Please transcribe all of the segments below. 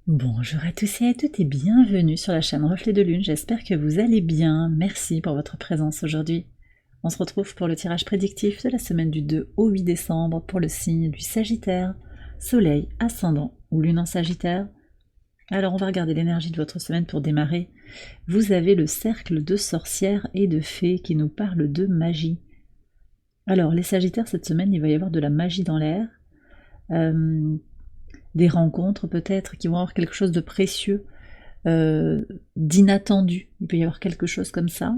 Bonjour à tous et à toutes et bienvenue sur la chaîne Reflet de Lune, j'espère que vous allez bien, merci pour votre présence aujourd'hui. On se retrouve pour le tirage prédictif de la semaine du 2 au 8 décembre pour le signe du Sagittaire, Soleil, Ascendant ou Lune en Sagittaire. Alors on va regarder l'énergie de votre semaine pour démarrer. Vous avez le cercle de sorcières et de fées qui nous parle de magie. Alors les Sagittaires, cette semaine, il va y avoir de la magie dans l'air. Des rencontres peut-être qui vont avoir quelque chose de précieux, d'inattendu. Il peut y avoir quelque chose comme ça.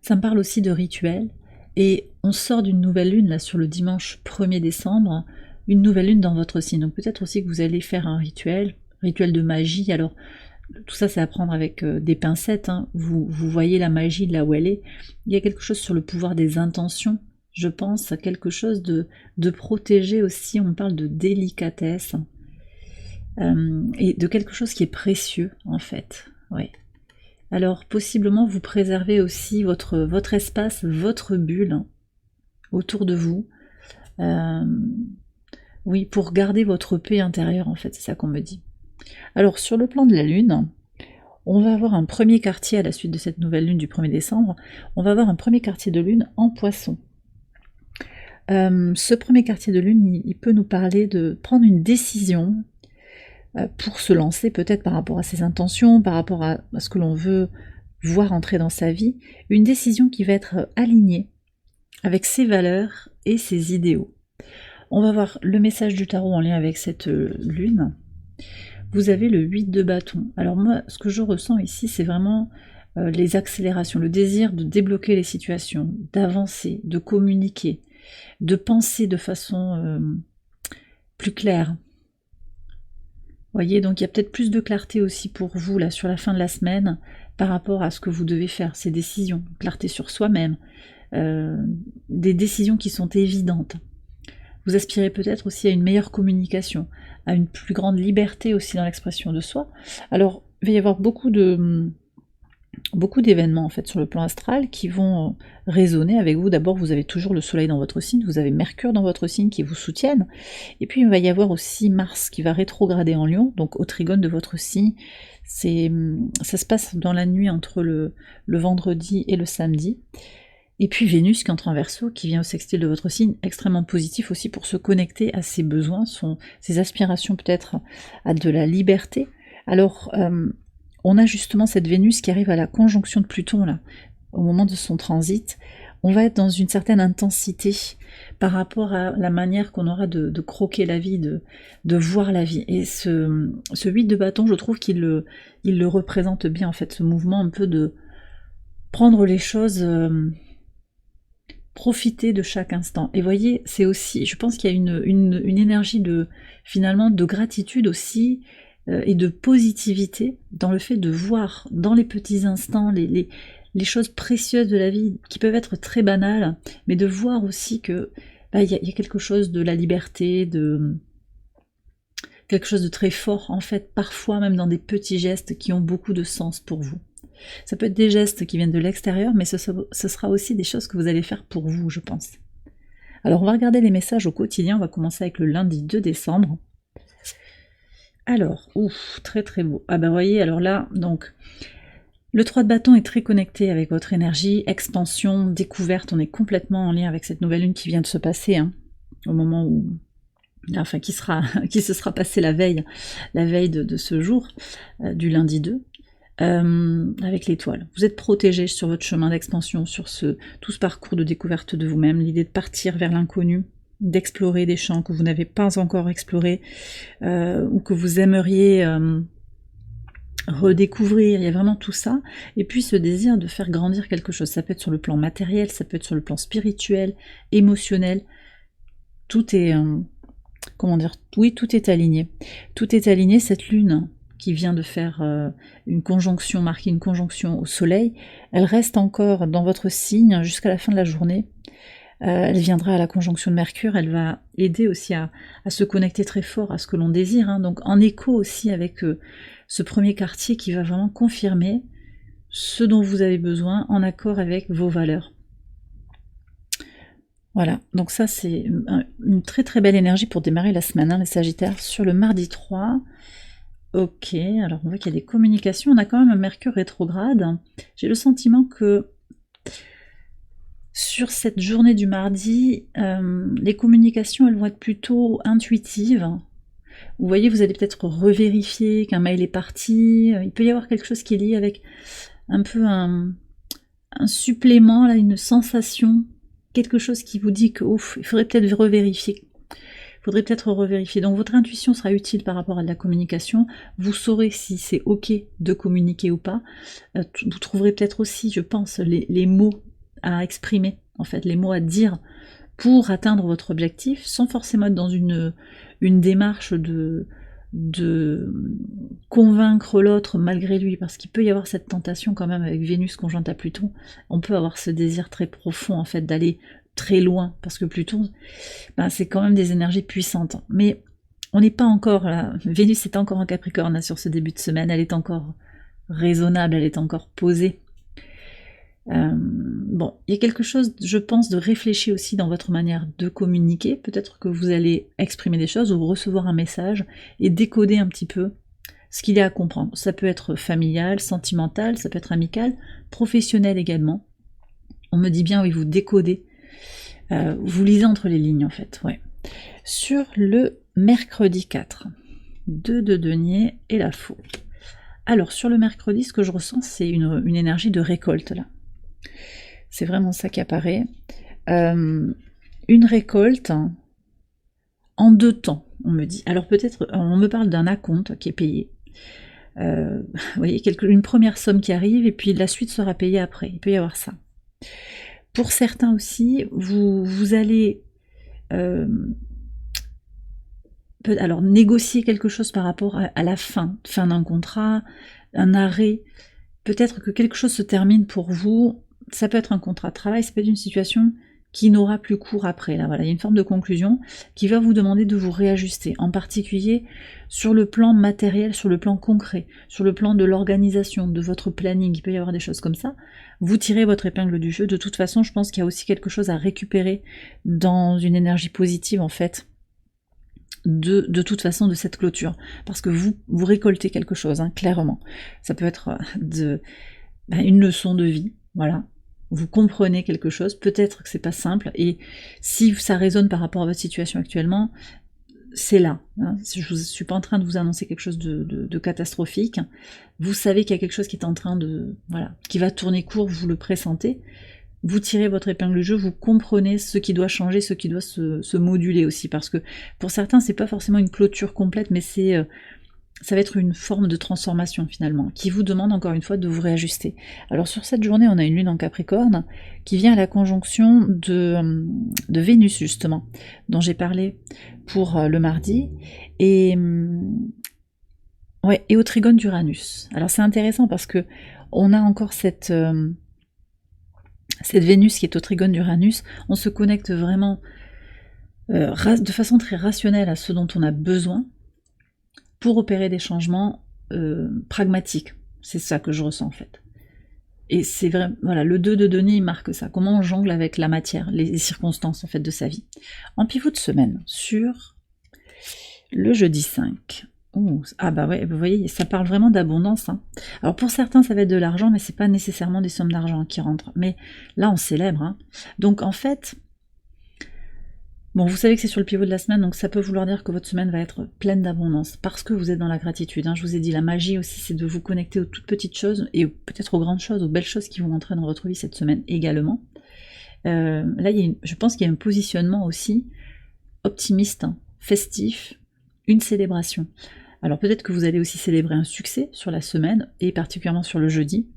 Ça me parle aussi de rituels. Et on sort d'une nouvelle lune là sur le dimanche 1er décembre, une nouvelle lune dans votre signe. Donc peut-être aussi que vous allez faire un rituel de magie. Alors tout ça c'est à prendre avec des pincettes, hein. Vous voyez la magie là où elle est. Il y a quelque chose sur le pouvoir des intentions. Je pense à quelque chose de protégé aussi, on parle de délicatesse, et de quelque chose qui est précieux en fait. Ouais. Alors possiblement vous préservez aussi votre espace, votre bulle, hein, autour de vous. Oui, pour garder votre paix intérieure en fait, c'est ça qu'on me dit. Alors sur le plan de la Lune, on va avoir un premier quartier à la suite de cette nouvelle lune du 1er décembre, on va avoir un premier quartier de lune en Poisson. Ce premier quartier de lune, il peut nous parler de prendre une décision pour se lancer peut-être par rapport à ses intentions, par rapport à ce que l'on veut voir entrer dans sa vie, une décision qui va être alignée avec ses valeurs et ses idéaux. On va voir le message du tarot en lien avec cette lune. Vous avez le 8 de bâton. Alors moi, ce que je ressens ici, c'est vraiment les accélérations, le désir de débloquer les situations, d'avancer, de communiquer, de penser de façon plus claire. Voyez, donc il y a peut-être plus de clarté aussi pour vous là sur la fin de la semaine par rapport à ce que vous devez faire, ces décisions, clarté sur soi-même, des décisions qui sont évidentes. Vous aspirez peut-être aussi à une meilleure communication, à une plus grande liberté aussi dans l'expression de soi. Alors, il va y avoir beaucoup d'événements en fait sur le plan astral qui vont résonner avec vous. D'abord, vous avez toujours le soleil dans votre signe, vous avez Mercure dans votre signe qui vous soutiennent, et puis il va y avoir aussi Mars qui va rétrograder en Lion, donc au trigone de votre signe. Ça se passe dans la nuit entre le vendredi et le samedi. Et puis Vénus qui entre en Verseau, qui vient au sextile de votre signe, extrêmement positif aussi pour se connecter à ses besoins, ses aspirations peut-être à de la liberté. Alors, on a justement cette Vénus qui arrive à la conjonction de Pluton, là, au moment de son transit. On va être dans une certaine intensité par rapport à la manière qu'on aura de croquer la vie, de voir la vie. Et ce 8 de bâton, je trouve qu'il le représente bien, en fait, ce mouvement un peu de prendre les choses... profiter de chaque instant. Et voyez, c'est aussi, je pense qu'il y a une énergie finalement de gratitude aussi, et de positivité dans le fait de voir dans les petits instants les choses précieuses de la vie qui peuvent être très banales, mais de voir aussi que il y a quelque chose de la liberté, de quelque chose de très fort en fait, parfois même dans des petits gestes qui ont beaucoup de sens pour vous. Ça peut être des gestes qui viennent de l'extérieur, mais ce sera aussi des choses que vous allez faire pour vous, je pense. Alors, on va regarder les messages au quotidien. On va commencer avec le lundi 2 décembre. Alors, ouf, très très beau. Ah ben, voyez, alors là, donc, le 3 de bâton est très connecté avec votre énergie, expansion, découverte. On est complètement en lien avec cette nouvelle lune qui vient de se passer, hein, au moment où... Enfin, qui se sera passé la veille de ce jour, du lundi 2. Avec l'étoile. Vous êtes protégé sur votre chemin d'expansion, sur tout ce parcours de découverte de vous-même, l'idée de partir vers l'inconnu, d'explorer des champs que vous n'avez pas encore explorés, ou que vous aimeriez redécouvrir. Il y a vraiment tout ça. Et puis ce désir de faire grandir quelque chose. Ça peut être sur le plan matériel, ça peut être sur le plan spirituel, émotionnel. Tout est... comment dire? Oui, tout est aligné. Tout est aligné. Cette lune qui vient de faire marquer une conjonction au soleil, elle reste encore dans votre signe jusqu'à la fin de la journée. Elle viendra à la conjonction de Mercure, elle va aider aussi à se connecter très fort à ce que l'on désire, hein, donc en écho aussi avec ce premier quartier qui va vraiment confirmer ce dont vous avez besoin en accord avec vos valeurs. Voilà, donc ça c'est une très très belle énergie pour démarrer la semaine, les Sagittaires. Sur le mardi 3, ok, alors on voit qu'il y a des communications, on a quand même un Mercure rétrograde. J'ai le sentiment que sur cette journée du mardi, les communications elles vont être plutôt intuitives. Vous voyez, vous allez peut-être revérifier qu'un mail est parti, il peut y avoir quelque chose qui est lié avec un peu un supplément, là, une sensation, quelque chose qui vous dit que ouf, il faudrait peut-être revérifier. Donc votre intuition sera utile par rapport à de la communication. Vous saurez si c'est ok de communiquer ou pas. Vous trouverez peut-être aussi, je pense, les mots à exprimer, en fait, les mots à dire pour atteindre votre objectif, sans forcément être dans une démarche de convaincre l'autre malgré lui, parce qu'il peut y avoir cette tentation quand même avec Vénus conjointe à Pluton. On peut avoir ce désir très profond en fait d'aller très loin, parce que Pluton, c'est quand même des énergies puissantes. Mais on n'est pas encore là. Vénus est encore en Capricorne là, sur ce début de semaine, elle est encore raisonnable, elle est encore posée. Bon, il y a quelque chose, je pense, de réfléchi aussi dans votre manière de communiquer. Peut-être que vous allez exprimer des choses ou recevoir un message et décoder un petit peu ce qu'il y a à comprendre. Ça peut être familial, sentimental, ça peut être amical, professionnel également. On me dit bien, oui, vous décodez. Vous lisez entre les lignes, en fait, ouais. Sur le mercredi 4, 2 de denier et la faux. Alors, sur le mercredi, ce que je ressens, c'est une énergie de récolte, là. C'est vraiment ça qui apparaît. Une récolte en 2 temps, on me dit. Alors peut-être, on me parle d'un acompte qui est payé. Vous voyez, une première somme qui arrive et puis la suite sera payée après. Il peut y avoir ça. Pour certains aussi, vous allez alors négocier quelque chose par rapport à la fin d'un contrat, un arrêt. Peut-être que quelque chose se termine pour vous. Ça peut être un contrat de travail, ça peut être une situation qui n'aura plus cours après. Là, voilà, il y a une forme de conclusion qui va vous demander de vous réajuster, en particulier sur le plan matériel, sur le plan concret, sur le plan de l'organisation, de votre planning. Il peut y avoir des choses comme ça. Vous tirez votre épingle du jeu. De toute façon, je pense qu'il y a aussi quelque chose à récupérer dans une énergie positive, en fait, de toute façon de cette clôture, parce que vous récoltez quelque chose, hein, clairement. Ça peut être une leçon de vie, voilà. Vous comprenez quelque chose, peut-être que c'est pas simple, et si ça résonne par rapport à votre situation actuellement, c'est là. Hein. Je ne suis pas en train de vous annoncer quelque chose de catastrophique. Vous savez qu'il y a quelque chose qui est en train de... Voilà, qui va tourner court, vous le pressentez. Vous tirez votre épingle du jeu, vous comprenez ce qui doit changer, ce qui doit se moduler aussi, parce que pour certains, c'est pas forcément une clôture complète, mais ça va être une forme de transformation finalement, qui vous demande encore une fois de vous réajuster. Alors sur cette journée, on a une lune en Capricorne qui vient à la conjonction de Vénus justement, dont j'ai parlé pour le mardi, et au trigone d'Uranus. Alors c'est intéressant parce que on a encore cette Vénus qui est au trigone d'Uranus, on se connecte vraiment de façon très rationnelle à ce dont on a besoin pour opérer des changements pragmatiques. C'est ça que je ressens en fait. Et c'est vrai, voilà, le 2 de denier il marque ça. Comment on jongle avec la matière, les circonstances en fait de sa vie. En pivot de semaine, sur le jeudi 5. Ah bah ouais, vous voyez, ça parle vraiment d'abondance. Hein. Alors pour certains, ça va être de l'argent, mais c'est pas nécessairement des sommes d'argent qui rentrent. Mais là, on célèbre. Hein. Donc en fait, bon, vous savez que c'est sur le pivot de la semaine, donc ça peut vouloir dire que votre semaine va être pleine d'abondance, parce que vous êtes dans la gratitude. Hein. Je vous ai dit, la magie aussi, c'est de vous connecter aux toutes petites choses, et peut-être aux grandes choses, aux belles choses qui vont entrer dans votre vie cette semaine également. Là, je pense qu'il y a un positionnement aussi optimiste, hein, festif, une célébration. Alors peut-être que vous allez aussi célébrer un succès sur la semaine, et particulièrement sur le jeudi.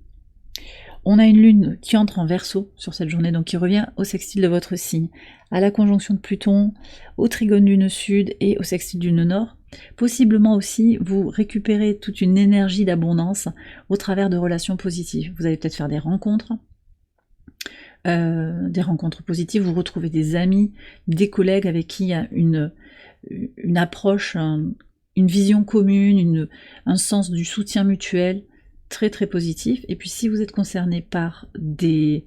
On a une lune qui entre en Verseau sur cette journée, donc qui revient au sextile de votre signe, à la conjonction de Pluton, au trigone du nœud sud et au sextile du nœud nord. Possiblement aussi, vous récupérez toute une énergie d'abondance au travers de relations positives. Vous allez peut-être faire des rencontres positives, vous retrouvez des amis, des collègues avec qui il y a une approche, une vision commune, un sens du soutien mutuel très très positif. Et puis si vous êtes concerné par des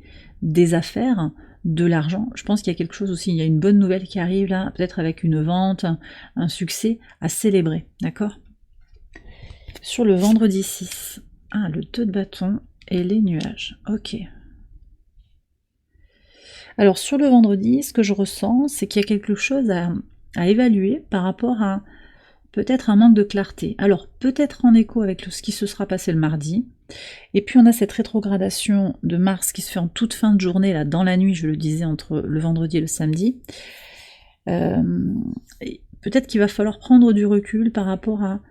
affaires, de l'argent. Je pense qu'il y a quelque chose aussi, il y a une bonne nouvelle qui arrive là, peut-être avec une vente, un succès à célébrer, d'accord? Sur le vendredi 6, le 2 de bâton et les nuages, ok. Alors sur le vendredi, ce que je ressens, c'est qu'il y a quelque chose à évaluer par rapport à peut-être un manque de clarté. Alors peut-être en écho avec ce qui se sera passé le mardi, et puis on a cette rétrogradation de Mars qui se fait en toute fin de journée, là dans la nuit, je le disais, entre le vendredi et le samedi. Peut-être qu'il va falloir prendre du recul par rapport à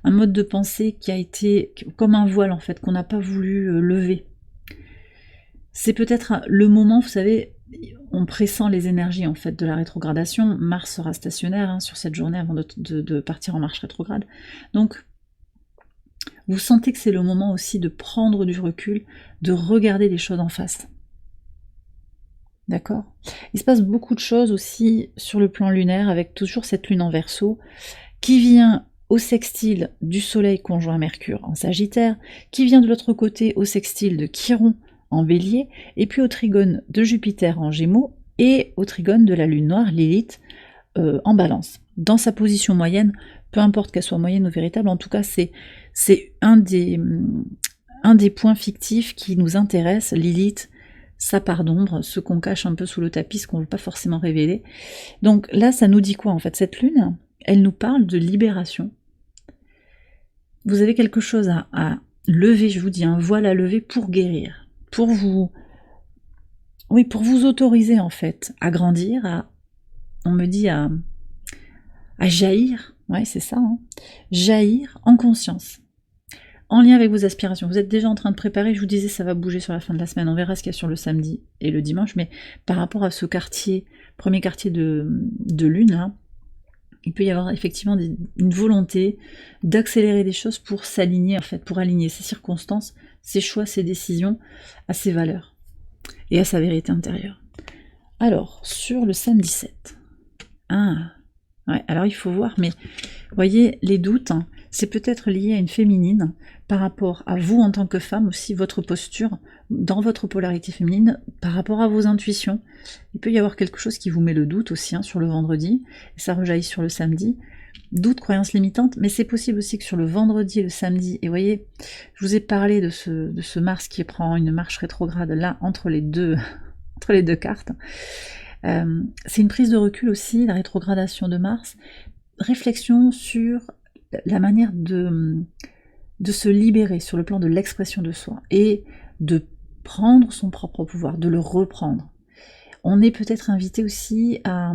un mode de pensée qui a été comme un voile en fait, qu'on n'a pas voulu lever. C'est peut-être le moment, vous savez, on pressent les énergies en fait de la rétrogradation. Mars sera stationnaire sur cette journée avant de partir en marche rétrograde. Donc, vous sentez que c'est le moment aussi de prendre du recul, de regarder les choses en face. D'accord? Il se passe beaucoup de choses aussi sur le plan lunaire, avec toujours cette lune en Verseau, qui vient au sextile du Soleil conjoint Mercure en Sagittaire, qui vient de l'autre côté au sextile de Chiron en Bélier, et puis au trigone de Jupiter en Gémeaux, et au trigone de la Lune noire, Lilith, en Balance. Dans sa position moyenne, peu importe qu'elle soit moyenne ou véritable, en tout cas c'est un des points fictifs qui nous intéresse, Lilith, sa part d'ombre, ce qu'on cache un peu sous le tapis, ce qu'on ne veut pas forcément révéler. Donc là, ça nous dit quoi en fait? Cette lune, elle nous parle de libération. Vous avez quelque chose à lever, je vous dis, un voile à lever pour guérir. Pour vous autoriser en fait à grandir, on me dit à jaillir, ouais c'est ça, jaillir en conscience, en lien avec vos aspirations. Vous êtes déjà en train de préparer, je vous disais ça va bouger sur la fin de la semaine, on verra ce qu'il y a sur le samedi et le dimanche, mais par rapport à ce premier quartier de lune, là, il peut y avoir effectivement une volonté d'accélérer des choses pour s'aligner en fait, pour aligner ses circonstances, ses choix, ses décisions à ses valeurs et à sa vérité intérieure. Alors, sur le samedi 7. Ouais, alors il faut voir, mais vous voyez, les doutes, c'est peut-être lié à une féminine par rapport à vous en tant que femme aussi, votre posture dans votre polarité féminine, par rapport à vos intuitions. Il peut y avoir quelque chose qui vous met le doute aussi sur le vendredi, et ça rejaillit sur le samedi. Doute, croyance limitante, mais c'est possible aussi que sur le vendredi et le samedi, et vous voyez, je vous ai parlé de ce Mars qui prend une marche rétrograde là, entre les deux cartes. C'est une prise de recul aussi, la rétrogradation de Mars, réflexion sur la manière de se libérer sur le plan de l'expression de soi, et de prendre son propre pouvoir, de le reprendre. On est peut-être invité aussi à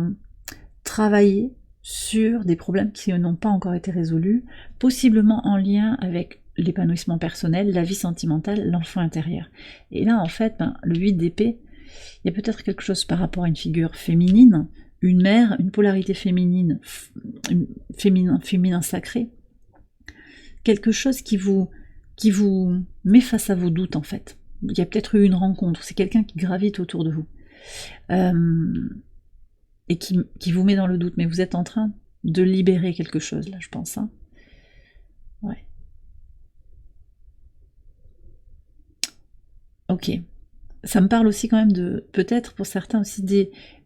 travailler sur des problèmes qui n'ont pas encore été résolus, possiblement en lien avec l'épanouissement personnel, la vie sentimentale, l'enfant intérieur. Et là, en fait, le 8 d'épée, il y a peut-être quelque chose par rapport à une figure féminine, une mère, une polarité féminine, féminin sacré, quelque chose qui vous met face à vos doutes en fait. Il y a peut-être eu une rencontre, c'est quelqu'un qui gravite autour de vous. Et qui vous met dans le doute, mais vous êtes en train de libérer quelque chose là, je pense. Ouais. Ok. Ça me parle aussi quand même de, peut-être pour certains aussi,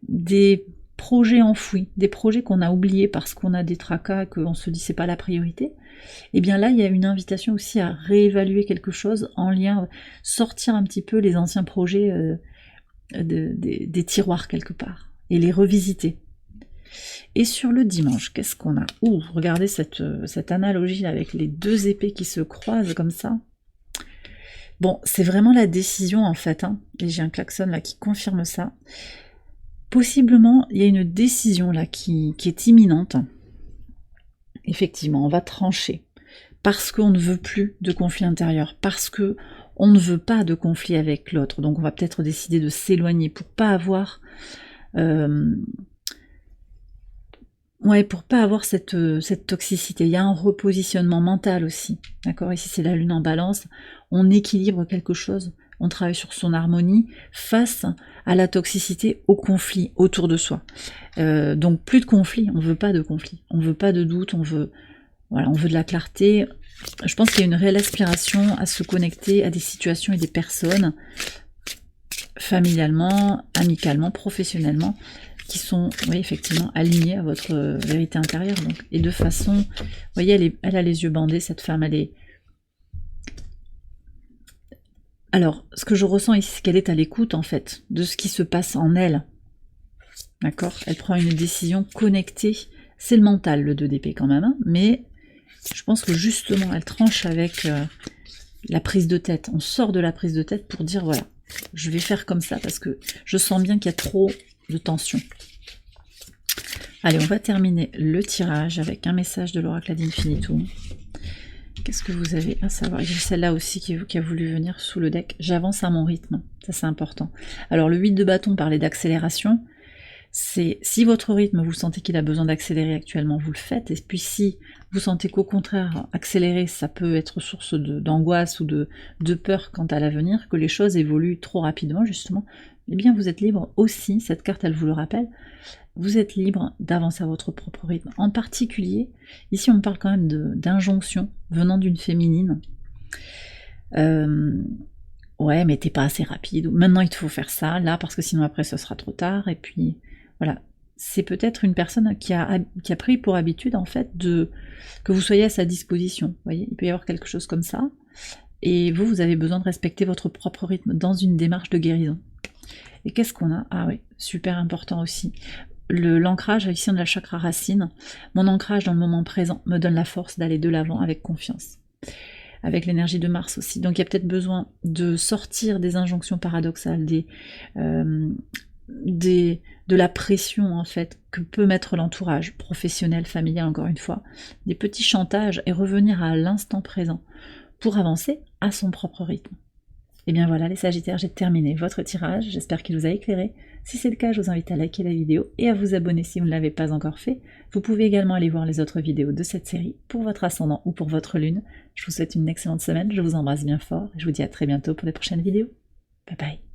des projets enfouis, des projets qu'on a oubliés parce qu'on a des tracas, qu'on se dit c'est pas la priorité. Et bien là, il y a une invitation aussi à réévaluer quelque chose en lien, sortir un petit peu les anciens projets des tiroirs quelque part, et les revisiter. Et sur le dimanche, qu'est-ce qu'on a? Regardez cette analogie avec les deux épées qui se croisent comme ça. Bon, c'est vraiment la décision en fait, et j'ai un klaxon là qui confirme ça. Possiblement, il y a une décision là qui est imminente. Effectivement, on va trancher, parce qu'on ne veut plus de conflit intérieur, parce que on ne veut pas de conflit avec l'autre, donc on va peut-être décider de s'éloigner pour pas avoir cette toxicité. Il y a un repositionnement mental aussi, d'accord? Ici c'est la lune en balance, on équilibre quelque chose, on travaille sur son harmonie face à la toxicité, au conflit autour de soi. Donc plus de conflit, on veut pas de conflit, on veut pas de doute, on veut de la clarté. Je pense qu'il y a une réelle aspiration à se connecter à des situations et des personnes familialement, amicalement, professionnellement, qui sont, oui, effectivement, alignés à votre vérité intérieure. Donc, et de façon, vous voyez, elle a les yeux bandés, cette femme, elle est... Alors, ce que je ressens ici, c'est qu'elle est à l'écoute, en fait, de ce qui se passe en elle. D'accord? Elle prend une décision connectée. C'est le mental, le 2 d'épée quand même, hein, mais je pense que justement, elle tranche avec la prise de tête. On sort de la prise de tête pour dire, voilà, je vais faire comme ça, parce que je sens bien qu'il y a trop de tension. Allez, on va terminer le tirage avec un message de l'oracle ad infinitum. Qu'est-ce que vous avez à savoir? J'ai celle-là aussi qui a voulu venir sous le deck. J'avance à mon rythme, ça c'est important. Alors le 8 de bâton parlait d'accélération. C'est si votre rythme, vous sentez qu'il a besoin d'accélérer actuellement, vous le faites. Et puis si vous sentez qu'au contraire, accélérer, ça peut être source d'angoisse ou de peur quant à l'avenir, que les choses évoluent trop rapidement justement, eh bien vous êtes libre aussi, cette carte elle vous le rappelle, vous êtes libre d'avancer à votre propre rythme. En particulier, ici on parle quand même d'injonction venant d'une féminine. Ouais, mais t'es pas assez rapide, ou maintenant il te faut faire ça, là, parce que sinon après ce sera trop tard, et puis voilà. C'est peut-être une personne qui a pris pour habitude en fait que vous soyez à sa disposition. Vous voyez, il peut y avoir quelque chose comme ça, et vous avez besoin de respecter votre propre rythme dans une démarche de guérison. Et qu'est-ce qu'on a? Ah oui, super important aussi. L'ancrage, ici on a la chakra racine. Mon ancrage dans le moment présent me donne la force d'aller de l'avant avec confiance. Avec l'énergie de Mars aussi. Donc il y a peut-être besoin de sortir des injonctions paradoxales, de la pression en fait que peut mettre l'entourage professionnel, familial encore une fois, des petits chantages et revenir à l'instant présent pour avancer à son propre rythme. Et bien voilà les Sagittaires, j'ai terminé votre tirage, j'espère qu'il vous a éclairé. Si c'est le cas, je vous invite à liker la vidéo et à vous abonner si vous ne l'avez pas encore fait. Vous pouvez également aller voir les autres vidéos de cette série pour votre ascendant ou pour votre lune. Je vous souhaite une excellente semaine, je vous embrasse bien fort et je vous dis à très bientôt pour les prochaines vidéos. Bye bye.